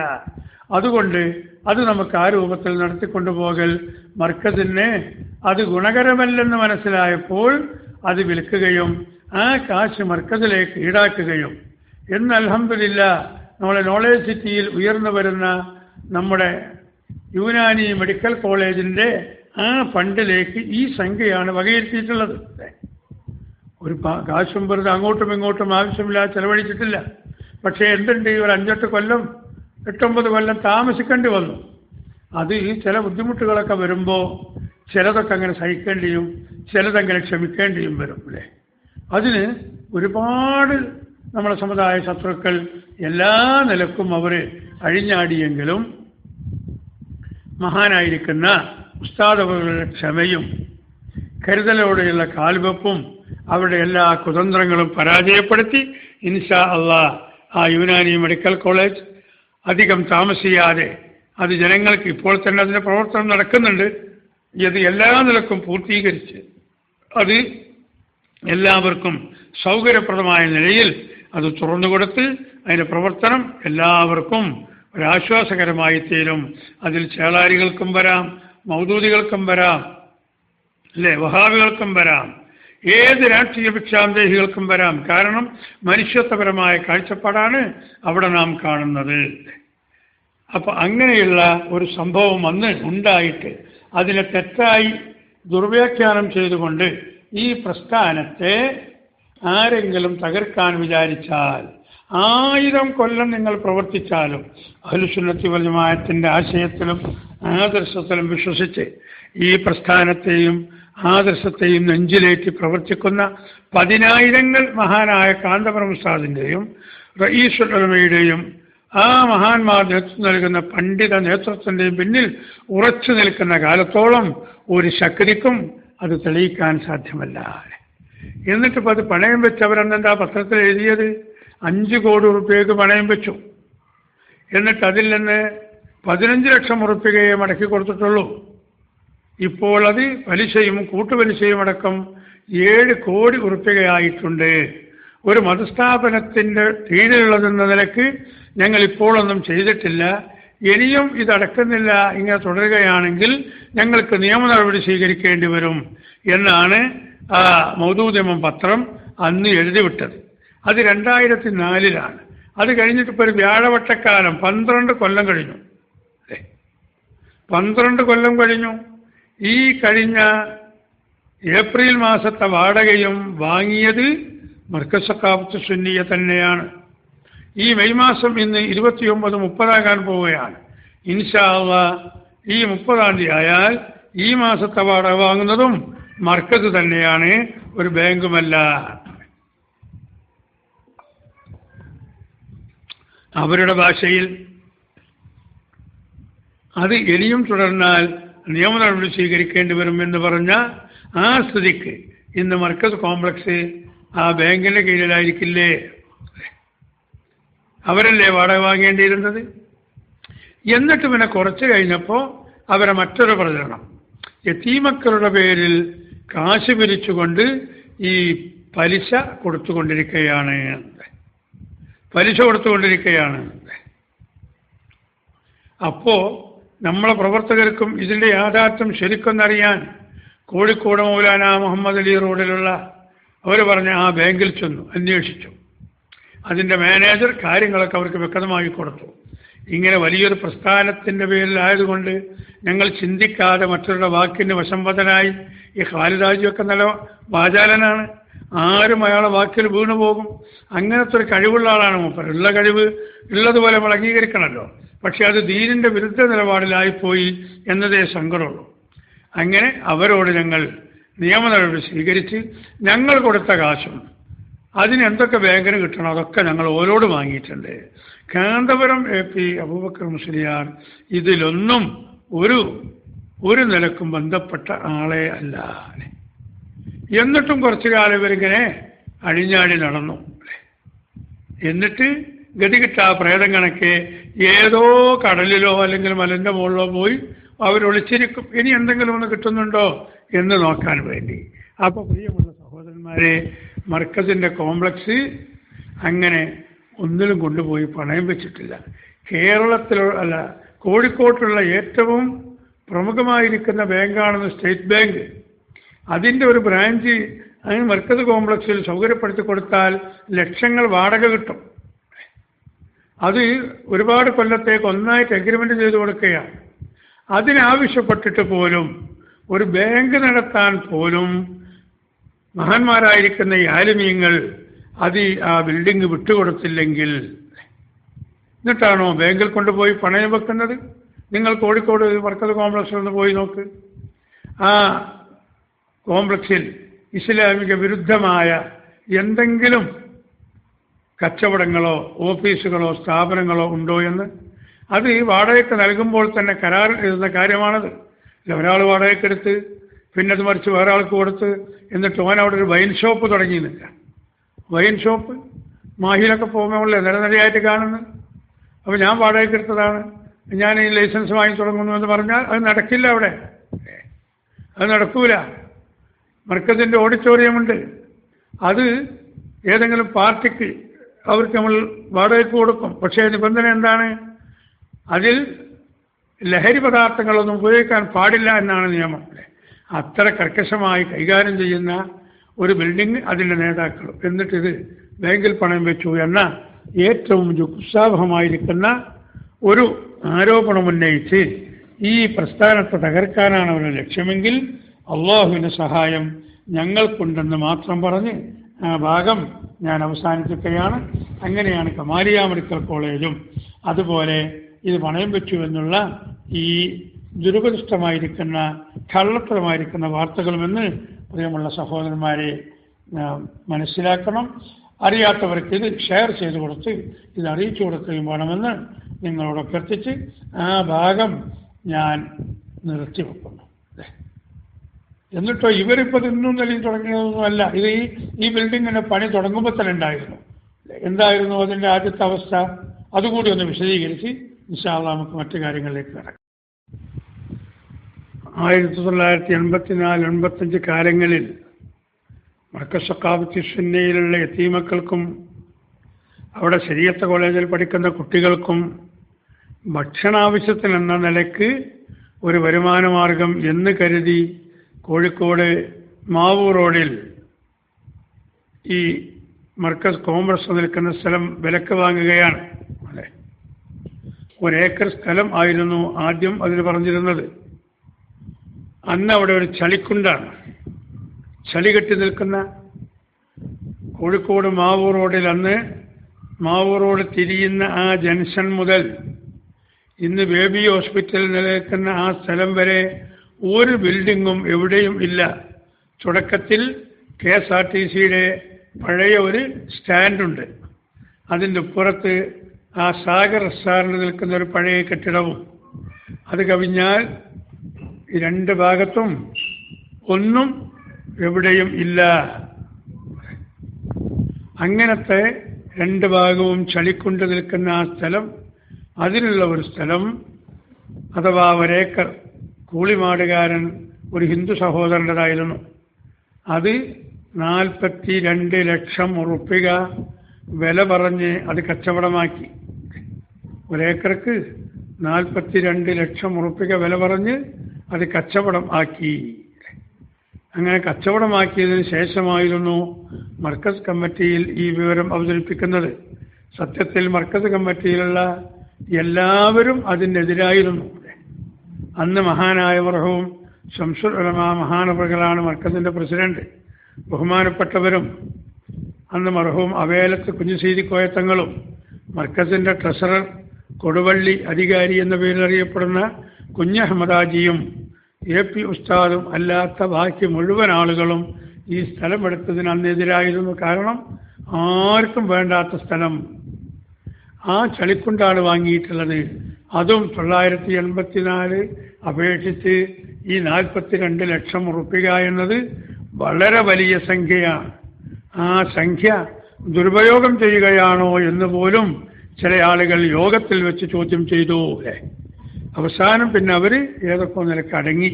അതുകൊണ്ട് അത് നമുക്ക് ആ രൂപത്തിൽ നടത്തിക്കൊണ്ടുപോകൽ മർക്കസിന് അത് ഗുണകരമല്ലെന്ന് മനസ്സിലായപ്പോൾ അത് വിൽക്കുകയും ആ കാശ് മർക്കസിലേക്ക് ഈടാക്കുകയും എന്ന് അൽഹംദുലില്ലാഹ് നമ്മളെ നോളേജ് സിറ്റിയിൽ ഉയർന്നു വരുന്ന നമ്മുടെ യുനാനി മെഡിക്കൽ കോളേജിൻ്റെ ആ ഫണ്ടിലേക്ക് ഈ സംഖ്യയാണ് വകയിരുത്തിയിട്ടുള്ളത്. ഒരു കാശും വെറുതെ അങ്ങോട്ടും ഇങ്ങോട്ടും ആവശ്യമില്ലാതെ ചെലവഴിച്ചിട്ടില്ല. പക്ഷേ എന്തുണ്ട്, ഒരു 5-8 കൊല്ലം 8-9 കൊല്ലം താമസിക്കേണ്ടി വന്നു. അത് ചില ബുദ്ധിമുട്ടുകളൊക്കെ വരുമ്പോൾ ചിലതൊക്കെ അങ്ങനെ സഹിക്കേണ്ടിയും ചിലതങ്ങനെ ക്ഷമിക്കേണ്ടിയും വരും അല്ലേ. അതിന് ഒരുപാട് നമ്മുടെ സമുദായ ശത്രുക്കൾ എല്ലാ നിലക്കും അവർ അഴിഞ്ഞാടിയെങ്കിലും മഹാനായിരിക്കുന്ന ഉസ്താദവരുടെ ക്ഷമയും കരുതലോടെയുള്ള കാൽവെപ്പും അവരുടെ എല്ലാ കുതന്ത്രങ്ങളും പരാജയപ്പെടുത്തി ഇൻഷാ അള്ളാഹ് ആ യുനാനി മെഡിക്കൽ കോളേജ് അധികം താമസിയാതെ അത് ജനങ്ങൾക്ക് ഇപ്പോൾ തന്നെ അതിൻ്റെ പ്രവർത്തനം നടക്കുന്നുണ്ട്. ഇത് എല്ലാ നിലക്കും പൂർത്തീകരിച്ച് അത് എല്ലാവർക്കും സൗകര്യപ്രദമായ നിലയിൽ അത് തുറന്നുകൊടുത്ത് അതിൻ്റെ പ്രവർത്തനം എല്ലാവർക്കും ഒരാശ്വാസകരമായി തീരും. അതിൽ ചേളാരികൾക്കും വരാം, മൗദൂദികൾക്കും വരാം, അല്ലേ, വഹാബികൾക്കും വരാം, ഏത് രാഷ്ട്രീയ ഭിക്ഷാന്തേഹികൾക്കും വരാം. കാരണം മനുഷ്യത്വപരമായ കാഴ്ചപ്പാടാണ് അവിടെ നാം കാണുന്നത്. അപ്പോൾ അങ്ങനെയുള്ള ഒരു സംഭവം അന്ന് ഉണ്ടായിട്ട് അതിനെ തെറ്റായി ദുർവ്യാഖ്യാനം ചെയ്തുകൊണ്ട് ഈ പ്രസ്ഥാനത്തെ ആരെങ്കിലും തകർക്കാൻ വിചാരിച്ചാൽ 1000 കൊല്ലം നിങ്ങൾ പ്രവർത്തിച്ചാലും അഹ്ലുസുന്നത്തി വൽ ജമാഅത്തിന്റെ ആശയത്തിലും ആദർശത്തിലും വിശ്വസിച്ച് ഈ പ്രസ്ഥാനത്തെയും ആദർശത്തെയും നെഞ്ചിലേറ്റി പ്രവർത്തിക്കുന്ന 10,000 മഹാനായ കാന്തപുരം ഉസ്താദിൻ്റെയും റഈസുൽ ഉലമയുടെയും ആ മഹാന്മാർ നേതൃത്വം നൽകുന്ന പണ്ഡിത നേതൃത്വത്തിൻ്റെയും പിന്നിൽ ഉറച്ചു നിൽക്കുന്ന കാലത്തോളം ഒരു ശക്തിക്കും അത് തെളിയിക്കാൻ സാധ്യമല്ല. എന്നിട്ടിപ്പോൾ അത് പണയം വെച്ച് അവരെന്താ പത്രത്തിൽ എഴുതിയത്? 5 കോടി ഉറുപ്പികയ്ക്ക് പണയം വെച്ചു. എന്നിട്ട് അതിൽ നിന്ന് 15 ലക്ഷം ഉറുപ്പികയെ മടക്കി കൊടുത്തിട്ടുള്ളൂ. ഇപ്പോൾ അത് പലിശയും കൂട്ടുപലിശയും അടക്കം 7 കോടി ഉറുപ്പികയായിട്ടുണ്ട്. ഒരു മതസ്ഥാപനത്തിൻ്റെ കീഴിലുള്ളതെന്ന നിലക്ക് ഞങ്ങൾ ഇപ്പോഴൊന്നും ചെയ്തിട്ടില്ല. ഇനിയും ഇതടക്കുന്നില്ല, ഇങ്ങനെ തുടരുകയാണെങ്കിൽ ഞങ്ങൾക്ക് നിയമ നടപടി സ്വീകരിക്കേണ്ടി വരും എന്നാണ് ആ മൗദൂദിയമം പത്രം അന്ന് എഴുതിവിട്ടത്. അത് 2004 അത് കഴിഞ്ഞിട്ടിപ്പോൾ ഒരു വ്യാഴവട്ടക്കാലം 12 കൊല്ലം കഴിഞ്ഞു. 12 കൊല്ലം കഴിഞ്ഞു. ഈ കഴിഞ്ഞ ഏപ്രിൽ മാസത്തെ വാടകയും വാങ്ങിയത് മർക്കസ് സഖാഫത്ത് സുന്നിയ തന്നെയാണ്. ഈ മെയ് മാസം ഇന്ന് 29-30 പോവുകയാണ്. ഇൻഷാ അല്ലാഹ് ഈ 30 ആയാൽ ഈ മാസത്തെ വാടക വാങ്ങുന്നതും മർക്കസ് തന്നെയാണ്, ഒരു ബാങ്കുമല്ല. അവരുടെ ഭാഷയിൽ അത് ഇനിയും തുടർന്നാൽ നിയമ നടപടി സ്വീകരിക്കേണ്ടി വരും എന്ന് പറഞ്ഞ ആ സ്ഥിതിക്ക് ഇന്ന് മർക്കസ് കോംപ്ലക്സ് ആ ബാങ്കിന്റെ കീഴിലായിരിക്കില്ലേ? അവരല്ലേ വാടക വാങ്ങേണ്ടിയിരുന്നത്? എന്നിട്ട് പിന്നെ കുറച്ച് കഴിഞ്ഞപ്പോൾ അവരെ മറ്റൊരു പ്രചരണം, യതീമക്കളുടെ പേരിൽ കാശ് പിരിച്ചുകൊണ്ട് ഈ പലിശ കൊടുത്തുകൊണ്ടിരിക്കുകയാണ്. അപ്പോ നമ്മളെ പ്രവർത്തകർക്കും ഇതിന്റെ യാഥാർത്ഥ്യം ശരിക്കൊന്നറിയാൻ കോഴിക്കോട് മൗലാന മുഹമ്മദ് അലി റോഡിലുള്ള അവർ പറഞ്ഞ ആ ബാങ്കിൽ ചെന്നു അന്വേഷിച്ചു. അതിന്റെ മാനേജർ കാര്യങ്ങളൊക്കെ അവർക്ക് വ്യക്തമാക്കി കൊടുത്തു. ഇങ്ങനെ വലിയൊരു പ്രസ്ഥാനത്തിന്റെ പേരിലായതുകൊണ്ട് ഞങ്ങൾ ചിന്തിക്കാതെ മറ്റൊരുടെ വാക്കിന് വശംവദനായി, ഈ ഖാലിദാജിയൊക്കെ നല്ല വാചാലനാണ്, ആരും അയാളെ വാക്കിൽ വീണു പോകും. അങ്ങനത്തെ ഒരു കഴിവുള്ള ആളാണ് മൂപ്പർ. ഉള്ള കഴിവ് ഉള്ളതുപോലെ നമ്മൾ അംഗീകരിക്കണമല്ലോ. പക്ഷെ അത് ദീനിന്റെ വിരുദ്ധ നിലപാടിലായിപ്പോയി എന്നതേ സങ്കടമുള്ളൂ. അങ്ങനെ അവരോട് ഞങ്ങൾ നിയമ നടപടി സ്വീകരിച്ച് ഞങ്ങൾ കൊടുത്ത കാശും അതിനെന്തൊക്കെ ബാങ്കിന് കിട്ടണം അതൊക്കെ ഞങ്ങൾ ഓരോട് വാങ്ങിയിട്ടുണ്ട്. കാന്തപുരം AP അബൂബക്കർ മുസ്ലിയാർ ഇതിലൊന്നും ഒരു നിലക്കും ബന്ധപ്പെട്ട ആളെ അല്ല. എന്നിട്ടും കുറച്ചു കാലം ഇവരിങ്ങനെ അഴിഞ്ഞാടി നടന്നു. എന്നിട്ട് ഗതികിട്ട പ്രേതം കണക്കെ ഏതോ കടലിലോ അല്ലെങ്കിൽ മലന്റെ മുകളിലോ പോയി അവരൊളിച്ചിരിക്കും. ഇനി എന്തെങ്കിലും ഒന്ന് കിട്ടുന്നുണ്ടോ എന്ന് നോക്കാൻ വേണ്ടി. അപ്പൊ പ്രിയമുള്ള സഹോദരന്മാരെ, മർക്കസിന്റെ കോംപ്ലക്സ് അങ്ങനെ ഒന്നിലും കൊണ്ടുപോയി പണയം വെച്ചിട്ടില്ല. കേരളത്തിലുള്ള കോഴിക്കോട്ടുള്ള ഏറ്റവും പ്രമുഖമായിരിക്കുന്ന ബാങ്കാണെന്ന് സ്റ്റേറ്റ് ബാങ്ക്. അതിൻ്റെ ഒരു ബ്രാഞ്ച് അതിന് മർക്കസ് കോംപ്ലക്സിൽ സൗകര്യപ്പെടുത്തി കൊടുത്താൽ ലക്ഷങ്ങൾ വാടക കിട്ടും. അത് ഒരുപാട് കൊല്ലത്തേക്ക് ഒന്നായിട്ട് എഗ്രിമെന്റ് ചെയ്ത് കൊടുക്കുകയാണ്. അതിനാവശ്യപ്പെട്ടിട്ട് പോലും ഒരു ബാങ്ക് നടത്താൻ പോലും മഹാന്മാരായിരിക്കുന്ന ഈ ആലിമീങ്ങൾ അത് ആ ബിൽഡിംഗ് വിട്ടുകൊടുത്തില്ലെങ്കിൽ എന്നിട്ടാണോ ബാങ്കിൽ കൊണ്ടുപോയി പണയം വെക്കുന്നത്? നിങ്ങൾ കോഴിക്കോട് മർക്കസ് കോംപ്ലക്സിൽ ഒന്ന് പോയി നോക്ക്. ആ കോംപ്ലക്സിൽ ഇസ്ലാമിക വിരുദ്ധമായ എന്തെങ്കിലും കച്ചവടങ്ങളോ ഓഫീസുകളോ സ്ഥാപനങ്ങളോ ഉണ്ടോ എന്ന്. അത് വാടകയ്ക്ക് നൽകുമ്പോൾ തന്നെ കരാർ എഴുതുന്ന കാര്യമാണത്. ഒരാൾ വാടകയ്ക്കെടുത്ത് പിന്നെ അത് മറിച്ച് വേറെ ആൾക്ക് കൊടുത്ത് എന്നിട്ട് ഓൻ അവിടെ ഒരു വൈൻ ഷോപ്പ് തുടങ്ങിയെന്നില്ല. വൈൻ ഷോപ്പ് മാഹിയിലൊക്കെ പോകുമ്പോൾ നിരനിരയായിട്ട് കാണുന്നു. അപ്പോൾ ഞാൻ വാടകയ്ക്കെടുത്തതാണ്, ഞാൻ ഈ ലൈസൻസ് വാങ്ങി തുടങ്ങുന്നു എന്ന് പറഞ്ഞാൽ അത് നടക്കില്ല. അവിടെ അത് നടക്കൂല. മർക്കസിന്റെ ഓഡിറ്റോറിയമുണ്ട്, അത് ഏതെങ്കിലും പാർട്ടിക്ക് അവർക്ക് നമ്മൾ വാടകയ്ക്ക് കൊടുക്കും. പക്ഷേ നിബന്ധന എന്താണ്? അതിൽ ലഹരി പദാർത്ഥങ്ങളൊന്നും ഉപയോഗിക്കാൻ പാടില്ല എന്നാണ് നിയമം. അത്ര കർക്കശമായി കൈകാര്യം ചെയ്യുന്ന ഒരു ബിൽഡിംഗ്, അതിൻ്റെ നേതാക്കൾ എന്നിട്ടിത് ബാങ്കിൽ പണയം വെച്ചു എന്ന ഏറ്റവും ജുഗുപ്സാവഹമായിരിക്കുന്ന ഒരു ആരോപണം ഉന്നയിച്ച് ഈ പ്രസ്ഥാനത്തെ തകർക്കാനാണ് അവരുടെ ലക്ഷ്യമെങ്കിൽ അള്ളാഹുവിൻ്റെ സഹായം ഞങ്ങൾക്കുണ്ടെന്ന് മാത്രം പറഞ്ഞ് ആ ഭാഗം ഞാൻ അവസാനിപ്പിക്കുകയാണ്. അങ്ങനെയാണ് കമാലിയ മെഡിക്കൽ കോളേജും അതുപോലെ ഇത് പണയം വെച്ചു എന്നുള്ള ഈ ദുരുപദിഷ്ടമായിരിക്കുന്ന കള്ളത്തരമായിരിക്കുന്ന വാർത്തകളുമെന്ന് പ്രിയമുള്ള സഹോദരന്മാരെ മനസ്സിലാക്കണം. അറിയാത്തവർക്ക് ഇത് ഷെയർ ചെയ്ത് കൊടുത്ത് ഇത് അറിയിച്ചു കൊടുക്കുകയും വേണമെന്ന് നിങ്ങളോട് അഭ്യർത്ഥിച്ച് ആ ഭാഗം ഞാൻ നിർത്തിവെക്കുന്നു. എന്നിട്ടോ ഇവരിപ്പോൾ ഇന്നും നിലയിൽ തുടങ്ങിയതൊന്നുമല്ല. ഇത് ഈ ബിൽഡിങ്ങിന്റെ പണി തുടങ്ങുമ്പോൾ തന്നെ ഉണ്ടായിരുന്നു. എന്തായിരുന്നു അതിൻ്റെ ആദ്യത്തെ അവസ്ഥ? അതുകൂടി ഒന്ന് വിശദീകരിച്ച് ഇൻഷാ അല്ലാഹ് നമുക്ക് മറ്റു കാര്യങ്ങളിലേക്ക് കിടക്കാം. 1984-85 കാലങ്ങളിൽ മർക്കസ് സഖാഫത്ത് സുന്നയിലുള്ള യതീമക്കൾക്കും അവിടെ ശരീഅത്ത് കോളേജിൽ പഠിക്കുന്ന കുട്ടികൾക്കും ഭക്ഷണാവശ്യത്തിനെന്ന നിലയ്ക്ക് ഒരു വരുമാനമാർഗം എന്ന് കരുതി കോഴിക്കോട് മാവൂർ റോഡിൽ ഈ മർക്കസ് കോംപ്ലക്സ് നിൽക്കുന്ന സ്ഥലം വിലക്ക് വാങ്ങുകയാണ്. അതെ, 1 ഏക്കർ സ്ഥലം ആയിരുന്നു ആദ്യം അതിന് പറഞ്ഞിരുന്നത്. അന്ന് അവിടെ ഒരു ചളിക്കുണ്ടാണ്. ചളി കെട്ടി നിൽക്കുന്ന കോഴിക്കോട് മാവൂർ റോഡിൽ അന്ന് മാവൂർ റോഡ് തിരിയുന്ന ആ ജംഗ്ഷൻ മുതൽ ഇന്ന് ബേബി ഹോസ്പിറ്റൽ നിലനിൽക്കുന്ന ആ സ്ഥലം വരെ ഒരു ബിൽഡിങ്ങും എവിടെയും ഇല്ല. തുടക്കത്തിൽ KSRTCയുടെ പഴയ ഒരു സ്റ്റാൻഡുണ്ട്, അതിൻ്റെ പുറത്ത് ആ സാഗർ റെസ്റ്റോറൻറ്റ് നിൽക്കുന്ന ഒരു പഴയ കെട്ടിടവും, അത് കവിഞ്ഞാൽ ഈ രണ്ട് ഭാഗത്തും ഒന്നും എവിടെയും ഇല്ല. അങ്ങനത്തെ രണ്ട് ഭാഗവും ചളിക്കൊണ്ട് നിൽക്കുന്ന ആ സ്ഥലം, അതിനുള്ള ഒരു സ്ഥലം അഥവാ ഒരേക്കർ കൂളിമാടുകാരൻ ഒരു ഹിന്ദു സഹോദരൻ്റെതായിരുന്നു. അത് 42 ലക്ഷം ഉറുപ്പിക വില പറഞ്ഞ് അത് കച്ചവടമാക്കി. ഒരേക്കർക്ക് 42 ലക്ഷം ഉറുപ്പിക വില പറഞ്ഞ് അത് കച്ചവടം ആക്കി. അങ്ങനെ കച്ചവടമാക്കിയതിന് ശേഷമായിരുന്നു മർക്കസ് കമ്മിറ്റിയിൽ ഈ വിവരം അവതരിപ്പിക്കുന്നത്. സത്യത്തിൽ മർക്കസ് കമ്മിറ്റിയിലുള്ള എല്ലാവരും അതിനെതിരായിരുന്നു. അന്ന് മഹാനായ മർഹൂം ശംസുൽ ഉലമ മഹാനവറുകളാണ് മർക്കസിൻ്റെ പ്രസിഡന്റ്. ബഹുമാനപ്പെട്ടവരും അന്ന് മർഹൂം അവേലത്ത് കുഞ്ഞുസീതി കോയത്തങ്ങളും മർക്കസിൻ്റെ ട്രഷറർ കൊടുവള്ളി അധികാരി എന്ന പേരിൽ അറിയപ്പെടുന്ന കുഞ്ഞഹമ്മദാജിയും AP ഉസ്താദും അല്ലാത്ത ബാക്കി മുഴുവൻ ആളുകളും ഈ സ്ഥലം എടുത്തതിന് അന്നെതിരായിരുന്നു. കാരണം ആർക്കും വേണ്ടാത്ത സ്ഥലം ആ ചളിക്കുണ്ടാണ് വാങ്ങിയിട്ടുള്ളത്. അതും 984 അപേക്ഷിച്ച് ഈ 42 ലക്ഷം ഉറുപ്പിക എന്നത് വളരെ വലിയ സംഖ്യയാണ്. ആ സംഖ്യ ദുരുപയോഗം ചെയ്യുകയാണോ എന്ന് പോലും ചില ആളുകൾ യോഗത്തിൽ വെച്ച് ചോദ്യം ചെയ്തു. അവസാനം പിന്നെ അവർ ഏതൊക്കെ നിലക്ക് അടങ്ങി.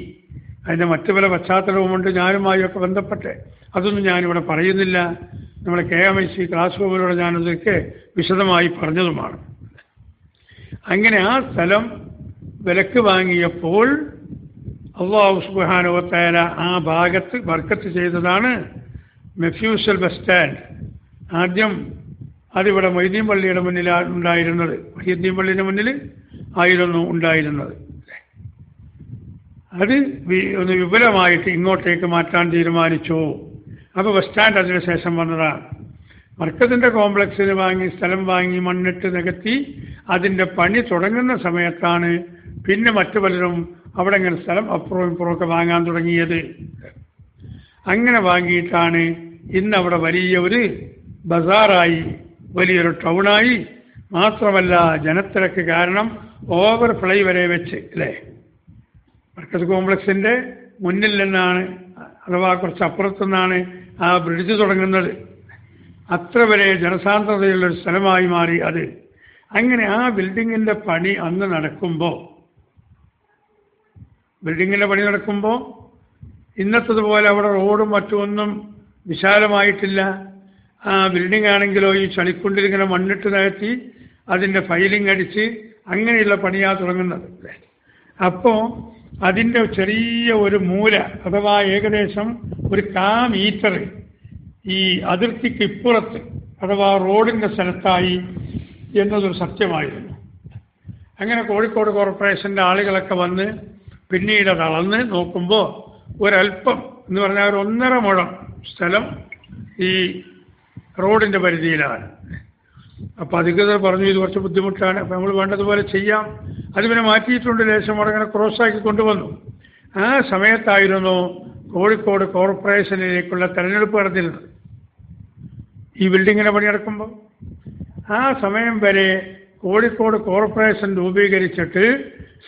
അതിൻ്റെ മറ്റു പല പശ്ചാത്തലവുമുണ്ട് ഞാനുമായൊക്കെ ബന്ധപ്പെട്ട്, അതൊന്നും ഞാനിവിടെ പറയുന്നില്ല. നമ്മുടെ KMIC ക്ലാസ് റൂമിലൂടെ ഞാനതൊക്കെ വിശദമായി പറഞ്ഞതുമാണ്. അങ്ങനെ ആ സ്ഥലം വിലക്ക് വാങ്ങിയപ്പോൾ അല്ലാഹു സുബ്ഹാനഹു വ തആല ആ ഭാഗത്ത് ബർക്കത്ത് ചെയ്തതാണ് മെഫ്യൂസൽ ബസ് സ്റ്റാൻഡ്. ആദ്യം അതിവിടെ മൊയ്തീൻ പള്ളിയുടെ മുന്നിലാണ് ഉണ്ടായിരുന്നത്. മൊയ്തീൻ പള്ളിയുടെ മുന്നിൽ ആയിരുന്നു ഉണ്ടായിരുന്നത്. അത് ഒന്ന് വിപുലമായിട്ട് ഇങ്ങോട്ടേക്ക് മാറ്റാൻ തീരുമാനിച്ചു. അപ്പോൾ ബസ് സ്റ്റാൻഡ് അതിനുശേഷം വന്നതാണ്. മർക്കസിൻ്റെ കോംപ്ലക്സിന് വാങ്ങി സ്ഥലം വാങ്ങി മണ്ണിട്ട് നികത്തി അതിൻ്റെ പണി തുടങ്ങുന്ന സമയത്താണ് പിന്നെ മറ്റു പലരും അവിടെ ഇങ്ങനെ സ്ഥലം അപ്പുറവും ഇപ്പുറമൊക്കെ വാങ്ങാൻ തുടങ്ങിയത്. അങ്ങനെ വാങ്ങിയിട്ടാണ് ഇന്ന് അവിടെ വലിയ ഒരു ബസാറായി, വലിയൊരു ടൗണായി. മാത്രമല്ല ജനത്തിരക്ക് കാരണം ഓവർ ഫ്ലൈ വരെ വെച്ച് അല്ലേ, മർക്കസ് കോംപ്ലക്സിൻ്റെ മുന്നിൽ നിന്നാണ് അഥവാ കുറച്ച് അപ്പുറത്തുനിന്നാണ് ആ ബ്രിഡ്ജ് തുടങ്ങുന്നത്. അത്ര വരെ ജനസാന്ദ്രതയുള്ളൊരു സ്ഥലമായി മാറി അത്. അങ്ങനെ ആ ബിൽഡിങ്ങിൻ്റെ പണി അന്ന് നടക്കുമ്പോൾ ഇന്നത്തതുപോലെ അവിടെ റോഡും മറ്റുമൊന്നും വിശാലമായിട്ടില്ല. ആ ബിൽഡിംഗ് ആണെങ്കിലോ ഈ ചളിക്കുണ്ടിലിങ്ങനെ മണ്ണിട്ട് നികത്തി അതിൻ്റെ ഫൈലിംഗ് അടിച്ച് അങ്ങനെയുള്ള പണിയാണ് തുടങ്ങുന്നത്. അപ്പോൾ അതിൻ്റെ ചെറിയ ഒരു മൂല അഥവാ ഏകദേശം ഒരു 1/4 മീറ്റർ ഈ അതിർത്തിക്ക് ഇപ്പുറത്ത് അഥവാ റോഡിൻ്റെ സ്ഥലത്തായി എന്നതൊരു സത്യമായിരുന്നു. അങ്ങനെ കോഴിക്കോട് കോർപ്പറേഷൻ്റെ ആളുകളൊക്കെ വന്ന് പിന്നീട് അത് അളന്ന് നോക്കുമ്പോൾ ഒരല്പം എന്ന് പറഞ്ഞാൽ ഒരു 1.5 മുഴം സ്ഥലം ഈ റോഡിൻ്റെ പരിധിയിലാണ്. അപ്പോൾ അധികൃതർ പറഞ്ഞു ഇത് കുറച്ച് ബുദ്ധിമുട്ടാണ്, അപ്പോൾ നമ്മൾ വേണ്ടതുപോലെ ചെയ്യാം. അത് പിന്നെ മാറ്റിയിട്ടുണ്ട്, ലേശം അവിടെ അങ്ങനെ ക്രോസാക്കി കൊണ്ടുവന്നു. ആ സമയത്തായിരുന്നു കോഴിക്കോട് കോർപ്പറേഷനിലേക്കുള്ള തെരഞ്ഞെടുപ്പ് നടന്നിരുന്നത്. ഈ ബിൽഡിങ്ങിനെ പണിയെടുക്കുമ്പോൾ ആ സമയം വരെ കോഴിക്കോട് കോർപ്പറേഷൻ രൂപീകരിച്ചിട്ട്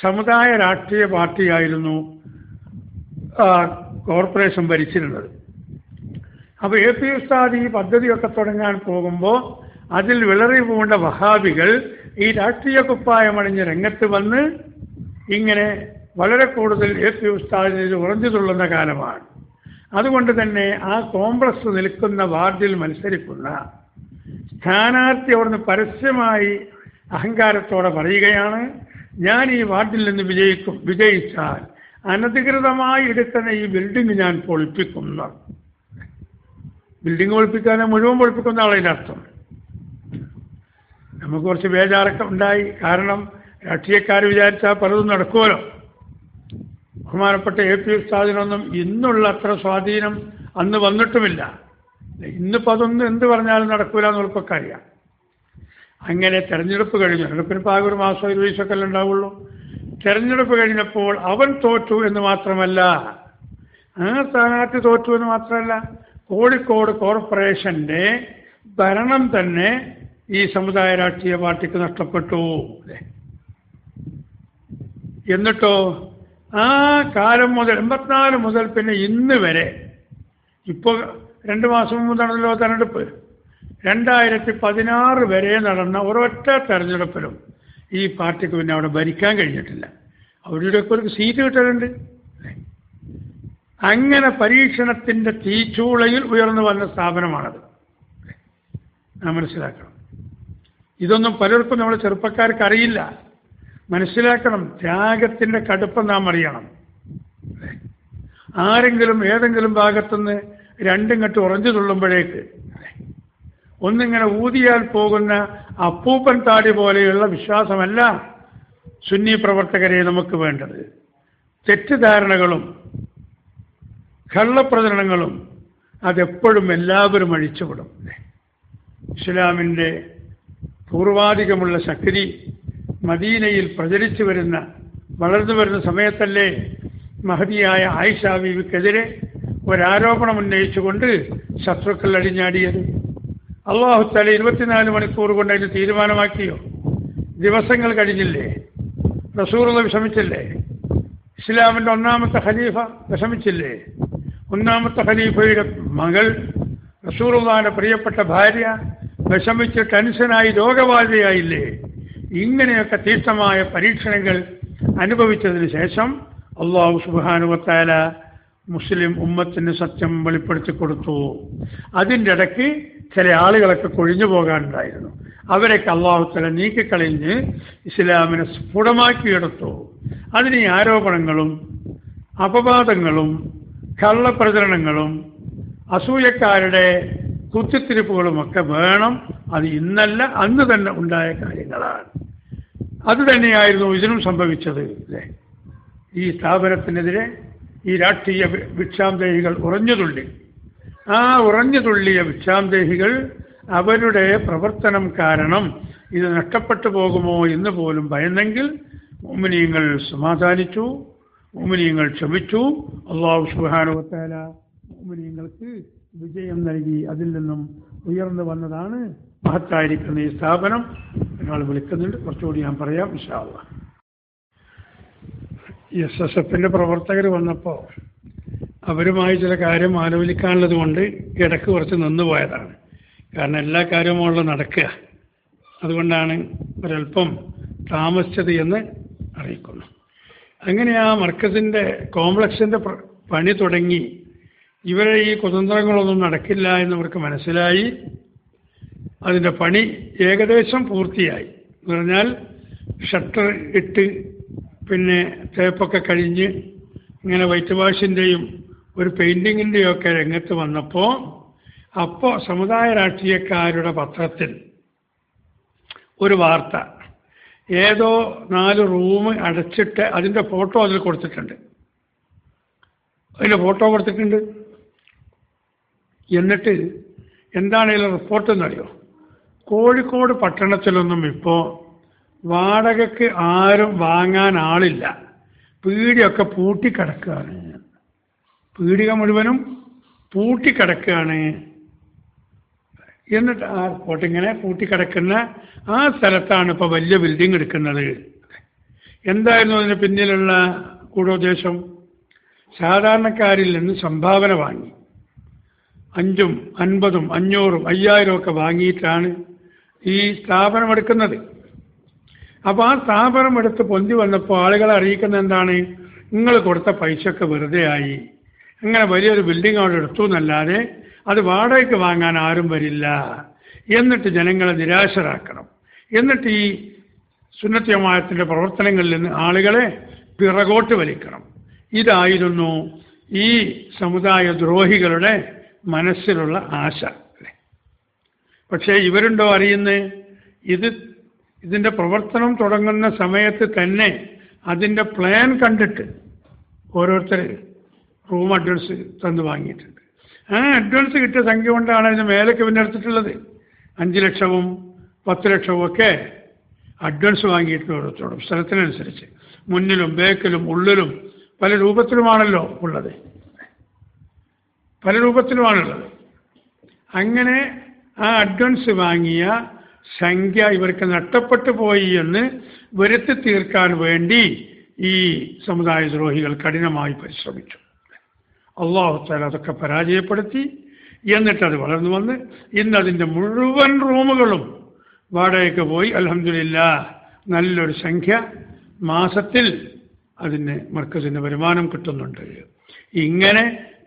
സമുദായ രാഷ്ട്രീയ പാർട്ടിയായിരുന്നു കോർപ്പറേഷൻ ഭരിച്ചിരുന്നത്. അപ്പോൾ AP ഉസ്താദ് ഈ പദ്ധതിയൊക്കെ തുടങ്ങാൻ പോകുമ്പോൾ അതിൽ വിളറി പൂണ്ട വഹാബികൾ ഈ രാഷ്ട്രീയ കുപ്പായമണിഞ്ഞ് രംഗത്ത് വന്ന് ഇങ്ങനെ വളരെ കൂടുതൽ AP ഉസ്താദിന് ഉറഞ്ഞു തുള്ളുന്ന കാലമാണ്. അതുകൊണ്ട് തന്നെ ആ കോംപ്ലക്സ് നിൽക്കുന്ന വാർഡിൽ മത്സരിക്കുന്ന സ്ഥാനാർത്ഥി അവിടുന്ന് പരസ്യമായി അഹങ്കാരത്തോടെ പറയുകയാണ്, ഞാൻ ഈ വാർഡിൽ നിന്ന് വിജയിച്ചാൽ അനധികൃതമായി എടുക്കുന്ന ഈ ബിൽഡിംഗ് ഞാൻ പൊളിപ്പിക്കുന്ന. ബിൽഡിംഗ് പൊളിപ്പിക്കാതെ മുഴുവൻ പൊളിപ്പിക്കുന്ന ആളതിൻ്റെ അർത്ഥം. നമുക്ക് കുറച്ച് ബേജാറൊക്കെ ഉണ്ടായി. കാരണം രാഷ്ട്രീയക്കാർ വിചാരിച്ചാൽ പലതും നടക്കുമല്ലോ. ബഹുമാനപ്പെട്ട AP ഉസ്താദിനൊന്നും ഇന്നുള്ള അത്ര സ്വാധീനം അന്ന് വന്നിട്ടുമില്ല. ഇന്നിപ്പോൾ അതൊന്നും എന്ത് പറഞ്ഞാലും നടക്കൂല എന്നുള്ളതൊക്കെ അറിയാം. അങ്ങനെ തെരഞ്ഞെടുപ്പ് കഴിഞ്ഞു. തെരഞ്ഞെടുപ്പിന് ആകെ ഒരു മാസം 20 ദിവസമൊക്കെ അല്ലേ ഉണ്ടാവുള്ളൂ. തെരഞ്ഞെടുപ്പ് കഴിഞ്ഞപ്പോൾ അവൻ തോറ്റു എന്ന് മാത്രമല്ല, ആ സ്ഥാനാർത്ഥി തോറ്റു എന്ന് മാത്രമല്ല, കോഴിക്കോട് കോർപ്പറേഷന്റെ ഭരണം തന്നെ ഈ സമുദായ രാഷ്ട്രീയ പാർട്ടിക്ക് നഷ്ടപ്പെട്ടു. എന്നിട്ടോ ആ കാലം മുതൽ 84 മുതൽ പിന്നെ ഇന്ന് വരെ, ഇപ്പോൾ 2 മാസം മുമ്പ് നടന്നല്ലോ തെരഞ്ഞെടുപ്പ്, 2016 വരെ നടന്ന ഒരൊറ്റ തെരഞ്ഞെടുപ്പിലും ഈ പാർട്ടിക്ക് പിന്നെ അവിടെ ഭരിക്കാൻ കഴിഞ്ഞിട്ടില്ല. അവരുടെയൊക്കെ ഒരു സീറ്റ് കിട്ടലുണ്ട്. അങ്ങനെ പരീക്ഷണത്തിന്റെ തീച്ചൂളയിൽ ഉയർന്നു വന്ന സ്ഥാപനമാണത്. നാം മനസ്സിലാക്കണം. ഇതൊന്നും പലർക്കും നമ്മുടെ ചെറുപ്പക്കാർക്ക് അറിയില്ല. മനസ്സിലാക്കണം. ത്യാഗത്തിന്റെ കടുപ്പം നാം അറിയണം. ആരെങ്കിലും ഏതെങ്കിലും ഭാഗത്തുനിന്ന് രണ്ടും കെട്ട് ഉറഞ്ഞു തുള്ളുമ്പോഴേക്ക് ഒന്നിങ്ങനെ ഊതിയാൽ പോകുന്ന അപ്പൂപ്പൻ താടി പോലെയുള്ള വിശ്വാസമല്ല സുന്നി പ്രവർത്തകരെ നമുക്ക് വേണ്ടത്. തെറ്റിദ്ധാരണകളും കള്ളപ്രചരണങ്ങളും അതെപ്പോഴും എല്ലാവരും അഴിച്ചുവിടും. ഇസ്ലാമിൻ്റെ പൂർവാധികമുള്ള ശക്തി മദീനയിൽ പ്രചരിച്ചു വരുന്ന വളർന്നു വരുന്ന സമയത്തല്ലേ മഹദിയായ ആയിഷ ബീവിക്കെതിരെ ഒരാരോപണം ഉന്നയിച്ചുകൊണ്ട് ശത്രുക്കൾ അടിഞ്ഞാടിയത്? അല്ലാഹു തആല 24 മണിക്കൂർ കൊണ്ട് അതിന് തീരുമാനമാക്കിയോ? ദിവസങ്ങൾ കഴിഞ്ഞില്ലേ? റസൂലുള്ളാഹി വിഷമിച്ചില്ലേ? ഇസ്ലാമിൻ്റെ ഒന്നാമത്തെ ഖലീഫ വിഷമിച്ചില്ലേ? ഒന്നാമത്തെ ഖലീഫയുടെ മകൾ റസൂലുള്ളാഹിയുടെ പ്രിയപ്പെട്ട ഭാര്യ വിഷമിച്ച് ടെൻഷനായി രോഗബാധിതയായില്ലേ? ഇങ്ങനെയൊക്കെ തീക്ഷ്ണമായ പരീക്ഷണങ്ങൾ അനുഭവിച്ചതിന് ശേഷം അല്ലാഹു സുബ്ഹാനഹു വ തആല മുസ്ലിം ഉമ്മത്തിന് സത്യം വെളിപ്പെടുത്തി കൊടുത്തു. അതിൻ്റെ ഇടയ്ക്ക് ചില ആളുകളൊക്കെ കൊഴിഞ്ഞു പോകാനുണ്ടായിരുന്നു. അവരൊക്കെ അല്ലാഹു തആല നീക്കിക്കളഞ്ഞ് ഇസ്ലാമിനെ സ്ഫുടമാക്കിയെടുത്തു. അതിന് ഈ ആരോപണങ്ങളും അപവാദങ്ങളും കള്ളപ്രചരണങ്ങളും അസൂയക്കാരുടെ കുത്തിത്തിരിപ്പുകളുമൊക്കെ വേണം. അത് ഇന്നല്ല, അന്ന് തന്നെ ഉണ്ടായ കാര്യങ്ങളാണ്. അത് തന്നെയായിരുന്നു ഇതിനും സംഭവിച്ചത്. അല്ലേ? ഈ സ്ഥാപനത്തിനെതിരെ ഈ രാഷ്ട്രീയ ഭിക്ഷാന്തേഹികൾ ഉറഞ്ഞുതുള്ളി. ആ ഉറഞ്ഞുതുള്ളിയ ഭിക്ഷാന്തേഹികൾ അവരുടെ പ്രവർത്തനം കാരണം ഇത് നഷ്ടപ്പെട്ടു പോകുമോ എന്ന് പോലും ഭയന്നെങ്കിൽ മുഅ്മിനീങ്ങൾ സമാധാനിച്ചു, മുഅ്മിനീങ്ങൾ ക്ഷമിച്ചു. അല്ലാഹു സുബ്ഹാനഹു വ തആല മുഅ്മിനീങ്ങൾക്ക് വിജയം നൽകി. അതിൽ നിന്നും ഉയർന്നു വന്നതാണ് മഹത്തായിരിക്കുന്ന ഈ സ്ഥാപനം. ഒരാൾ വിളിക്കുന്നുണ്ട്, കുറച്ചുകൂടി ഞാൻ പറയാം ഇൻഷാ അല്ലാഹ്. SSFന്റെ പ്രവർത്തകർ വന്നപ്പോൾ അവരുമായി ചില കാര്യം ആലോചിക്കാനുള്ളത് കൊണ്ട് ഇടയ്ക്ക് കുറച്ച് നിന്നുപോയതാണ്. കാരണം എല്ലാ കാര്യമുള്ള നടക്കുക, അതുകൊണ്ടാണ് ഒരല്പം താമസിച്ചത് എന്ന് അറിയിക്കുന്നു. അങ്ങനെ ആ മർക്കസിൻ്റെ കോംപ്ലക്സിൻ്റെ പണി തുടങ്ങി. ഇവരെ ഈ കുതന്ത്രങ്ങളൊന്നും നടക്കില്ല എന്നവർക്ക് മനസ്സിലായി. അതിൻ്റെ പണി ഏകദേശം പൂർത്തിയായി. എന്ന് പറഞ്ഞാൽ ഷട്ടർ ഇട്ട് പിന്നെ തേപ്പൊക്കെ കഴിഞ്ഞ് ഇങ്ങനെ വൈറ്റ് വാഷിൻ്റെയും ഒരു പെയിൻറ്റിങ്ങിൻ്റെയും ഒക്കെ രംഗത്ത് വന്നപ്പോൾ സമുദായ രാഷ്ട്രീയക്കാരുടെ പത്രത്തിൽ ഒരു വാർത്ത, ഏതോ 4 റൂം അടച്ചിട്ട് അതിൻ്റെ ഫോട്ടോ അതിൽ കൊടുത്തിട്ടുണ്ട്. എന്നിട്ട് എന്താണ് ഇതിൽ റിപ്പോർട്ട് എന്നറിയോ? കോഴിക്കോട് പട്ടണത്തിലൊന്നും ഇപ്പോൾ വാടകയ്ക്ക് ആരും വാങ്ങാൻ ആളില്ല. പീടികയൊക്കെ പൂട്ടിക്കിടക്കുകയാണ്. പീടിക മുഴുവനും പൂട്ടിക്കിടക്കുകയാണ്. എന്നിട്ട് ആ റിപ്പോർട്ട് ഇങ്ങനെ പൂട്ടിക്കിടക്കുന്ന ആ സ്ഥലത്താണ് ഇപ്പോൾ വലിയ ബിൽഡിംഗ് എടുക്കുന്നത്. എന്തായിരുന്നു അതിന് പിന്നിലുള്ള ഗൂഢോദ്ദേശം? സാധാരണക്കാരിൽ നിന്ന് സംഭാവന വാങ്ങി 5ഉം 50ഉം 500ഉം 5000 ഒക്കെ വാങ്ങിയിട്ടാണ് ഈ സ്ഥാപനം എടുക്കുന്നത്. അപ്പോൾ ആ സ്ഥാപനം എടുത്ത് പൊന്തി വന്നപ്പോൾ ആളുകളെ അറിയിക്കുന്നത് എന്താണ്? നിങ്ങൾ കൊടുത്ത പൈസയൊക്കെ വെറുതെ ആയി. അങ്ങനെ വലിയൊരു ബിൽഡിംഗ് അവിടെ എടുത്തു എന്നല്ലാതെ അത് വാടകയ്ക്ക് വാങ്ങാൻ ആരും വരില്ല. എന്നിട്ട് ജനങ്ങളെ നിരാശരാക്കണം. എന്നിട്ട് ഈ സുന്നത്ത് ജമാഅത്തിന്റെ പ്രവർത്തനങ്ങളിൽ നിന്ന് ആളുകളെ പിറകോട്ട് വലിക്കണം. ഇതായിരുന്നു ഈ സമുദായ ദ്രോഹികളുടെ മനസ്സിലുള്ള ആശ. പക്ഷേ ഇവരുണ്ടോ അറിയുന്നത്? ഇതിൻ്റെ പ്രവർത്തനം തുടങ്ങുന്ന സമയത്ത് തന്നെ അതിൻ്റെ പ്ലാൻ കണ്ടിട്ട് ഓരോരുത്തർ റൂം അഡ്രസ്സ് തന്നു വാങ്ങിയിട്ടുണ്ട്. ആ അഡ്വാൻസ് കിട്ടിയ സംഖ്യ കൊണ്ടാണ് അതിന് മേലേക്ക് പിന്നെ എടുത്തിട്ടുള്ളത്. 5 ലക്ഷവും 10 ലക്ഷവും ഒക്കെ അഡ്വാൻസ് വാങ്ങിയിട്ട് ഓരോരുത്തരോടും സ്ഥലത്തിനനുസരിച്ച് മുന്നിലും ബേക്കിലും ഉള്ളിലും പല രൂപത്തിലുമാണല്ലോ ഉള്ളത്, പല രൂപത്തിലുമാണുള്ളത്. അങ്ങനെ ആ അഡ്വാൻസ് വാങ്ങിയ സംഖ്യ ഇവർക്ക് നഷ്ടപ്പെട്ടു പോയി എന്ന് വരുത്തി തീർക്കാൻ വേണ്ടി ഈ സമുദായ ദ്രോഹികൾ കഠിനമായി പരിശ്രമിച്ചു. അല്ലാഹു തആല അതൊക്കെ പരാജയപ്പെടുത്തി. എന്നിട്ടത് വളർന്നു വന്ന് ഇന്നതിൻ്റെ മുഴുവൻ റൂമുകളും വാടകയ്ക്ക് പോയി. അൽഹംദുലില്ലാഹ് നല്ലൊരു സംഖ്യ മാസത്തിൽ അതിന് മർക്കസിന് വരുമാനം കിട്ടുന്നുണ്ട്. ഇങ്ങനെ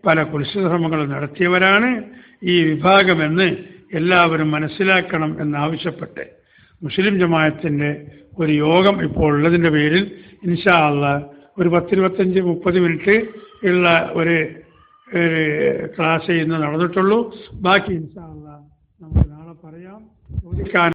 പല കുൽസിതശ്രമങ്ങൾ നടത്തിയവരാണ് ഈ വിഭാഗമെന്ന് എല്ലാവരും മനസ്സിലാക്കണം എന്നാവശ്യപ്പെട്ട് മുസ്ലിം ജമാഅത്തിൻ്റെ ഒരു യോഗം ഇപ്പോൾ ഉള്ളതിൻ്റെ പേരിൽ ഇൻഷാ അല്ലാഹ് ഒരു 10-25-30 മിനിറ്റ് ഉള്ള ഒരു ക്ലാസ് ഇന്ന് നടന്നിട്ടുള്ളൂ. ബാക്കി ഇൻഷാ അല്ലാഹ് നമുക്ക് നാളെ പറയാം. ചോദിക്കാൻ